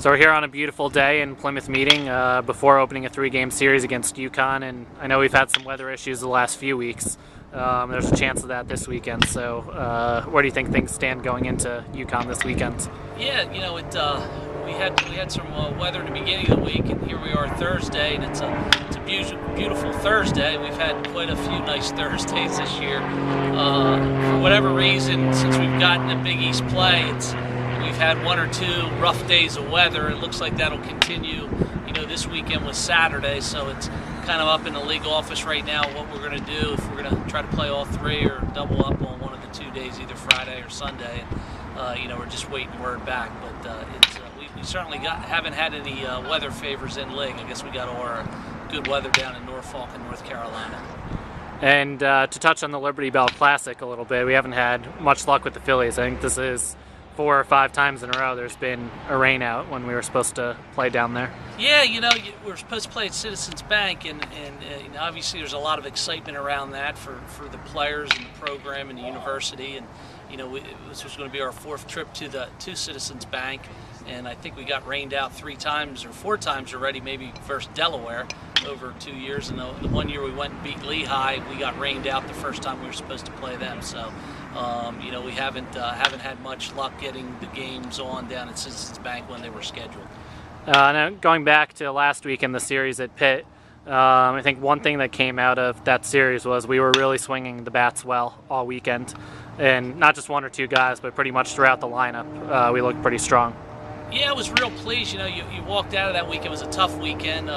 So we're here on a beautiful day in Plymouth meeting before opening a 3-game series against UConn, and I know we've had some weather issues the last few weeks. There's a chance of that this weekend. So where do you think things stand going into UConn this weekend? Yeah, we had some weather at the beginning of the week, and here we are Thursday, and it's a beautiful Thursday. We've had quite a few nice Thursdays this year. For whatever reason, since we've gotten a Big East play, we've had 1 or 2 rough days of weather. It looks like that'll continue. This weekend was Saturday, so it's kind of up in the league office right now what we're going to do, if we're going to try to play all 3 or double up on one of the 2 days, either Friday or Sunday. And we're just waiting word back. But we certainly haven't had any weather favors in league. I guess we got all our good weather down in Norfolk and North Carolina. And to touch on the Liberty Bell Classic a little bit, we haven't had much luck with the Phillies. I think this is 4 or 5 times in a row there's been a rain out when we were supposed to play down there. Yeah, we were supposed to play at Citizens Bank, and obviously there's a lot of excitement around that for the players and the program and the university. And this was going to be our 4th trip to Citizens Bank, and I think we got rained out 3 times or 4 times already, maybe first Delaware over 2 years, and the 1 year we went and beat Lehigh, we got rained out the first time we were supposed to play them. So we haven't had much luck getting the games on down at Citizens Bank when they were scheduled. Now going back to last week in the series at Pitt, I think one thing that came out of that series was we were really swinging the bats well all weekend, and not just 1 or 2 guys, but pretty much throughout the lineup. We looked pretty strong. Yeah, I was real pleased. You walked out of that week. It was a tough weekend.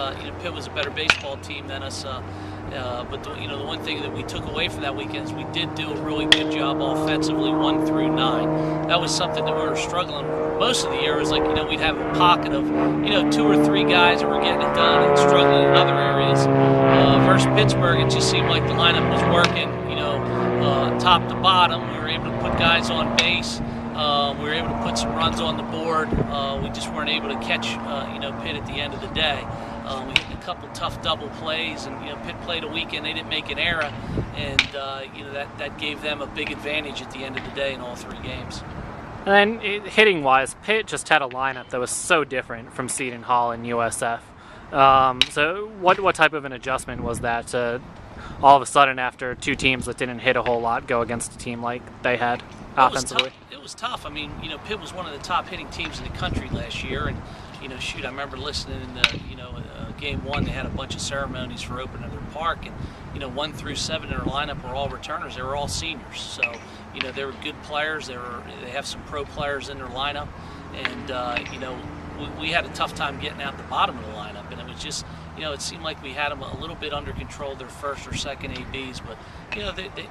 Pitt was a better baseball team than us. But the one thing that we took away from that weekend is we did do a really good job offensively, 1 through 9. That was something that we were struggling with. Most of the year was like, we'd have a pocket of, 2 or 3 guys that were getting it done and struggling in other areas. Versus Pittsburgh, it just seemed like the lineup was working, top to bottom. We were able to put guys on base. We were able to put some runs on the board. We just weren't able to catch, Pitt at the end of the day. We hit a couple tough double plays, and Pitt played a weekend. They didn't make an error, and that gave them a big advantage at the end of the day in all 3 games. And hitting-wise, Pitt just had a lineup that was so different from Seton Hall and USF. So what type of an adjustment was that to all of a sudden, after 2 teams that didn't hit a whole lot, go against a team like they had offensively? It was tough. I mean, Pitt was one of the top hitting teams in the country last year, and I remember listening in the game 1. They had a bunch of ceremonies for opening their park, and 1 through 7 in their lineup were all returners. They were all seniors, so they were good players. They have some pro players in their lineup, and we had a tough time getting out the bottom of the lineup, and it was just. It seemed like we had them a little bit under control, their first or second ABs, but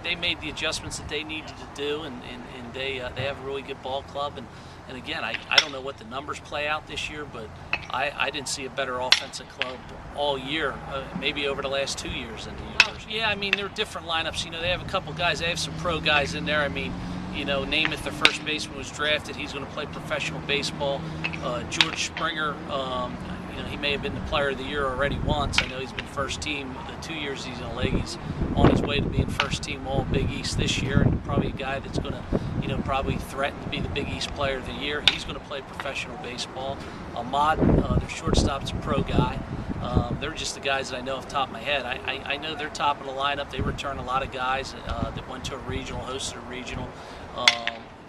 they made the adjustments that they needed to do, and they have a really good ball club, and again, I don't know what the numbers play out this year, but I didn't see a better offensive club all year, maybe over the last 2 years than the University. Yeah, I mean, they're different lineups. They have a couple guys. They have some pro guys in there. I mean, Namath, the first baseman, was drafted. He's going to play professional baseball. George Springer, he may have been the player of the year already once. I know he's been first team the 2 years he's in the league. He's on his way to being first team all Big East this year, and probably a guy that's going to, probably threaten to be the Big East player of the year. He's going to play professional baseball. Ahmad, their shortstop's a pro guy. They're just the guys that I know off the top of my head. I know they're top of the lineup. They return a lot of guys that went to a regional, hosted a regional.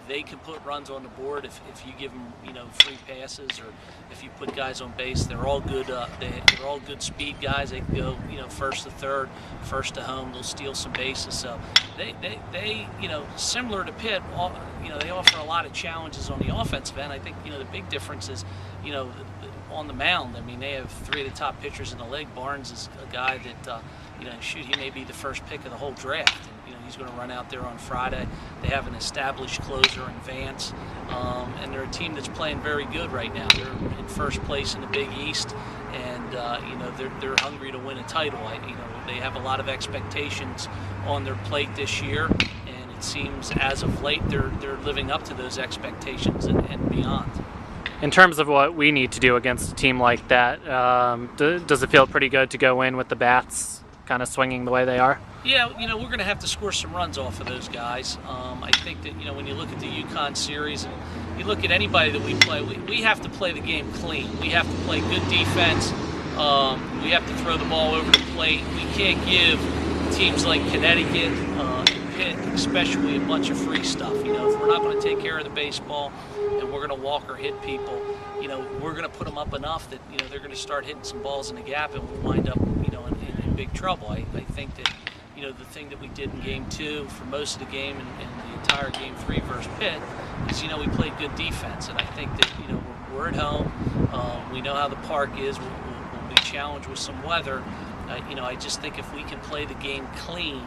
They can put runs on the board if you give them free passes, or if you put guys on base. They're all good. They're all good speed guys. They can go first to third, first to home. They'll steal some bases. So they similar to Pitt. They offer a lot of challenges on the offensive end. I think the big difference is on the mound. I mean, they have 3 of the top pitchers in the league. Barnes is a guy that he may be the first pick of the whole draft. He's going to run out there on Friday. They have an established closer in Vance, and they're a team that's playing very good right now. They're in first place in the Big East, and they're hungry to win a title. They have a lot of expectations on their plate this year, and it seems as of late they're living up to those expectations and beyond. In terms of what we need to do against a team like that, does it feel pretty good to go in with the bats kind of swinging the way they are? Yeah, we're going to have to score some runs off of those guys. I think that, when you look at the UConn series and you look at anybody that we play, we have to play the game clean. We have to play good defense. We have to throw the ball over the plate. We can't give teams like Connecticut and Pitt, especially, a bunch of free stuff. If we're not going to take care of the baseball and we're going to walk or hit people, we're going to put them up enough that, they're going to start hitting some balls in the gap and we'll wind up, in big trouble. I think that, the thing that we did in Game 2 for most of the game and the entire Game 3 versus Pitt is, we played good defense. And I think that, we're at home. We know how the park is. We'll be challenged with some weather. I just think if we can play the game clean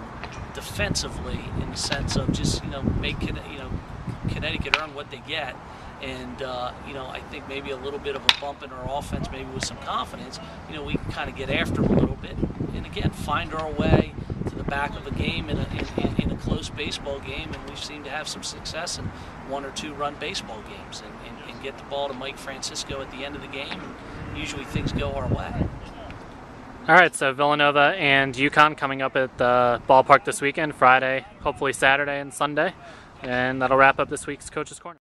defensively in the sense of just, make Connecticut earn what they get. And, I think maybe a little bit of a bump in our offense, maybe with some confidence, we can kind of get after them a little bit. And again, find our way to the back of a game in a close baseball game. And we've seemed to have some success in 1 or 2 run baseball games and get the ball to Mike Francisco at the end of the game. And usually things go our way. All right, so Villanova and UConn coming up at the ballpark this weekend, Friday, hopefully Saturday and Sunday. And that'll wrap up this week's Coach's Corner.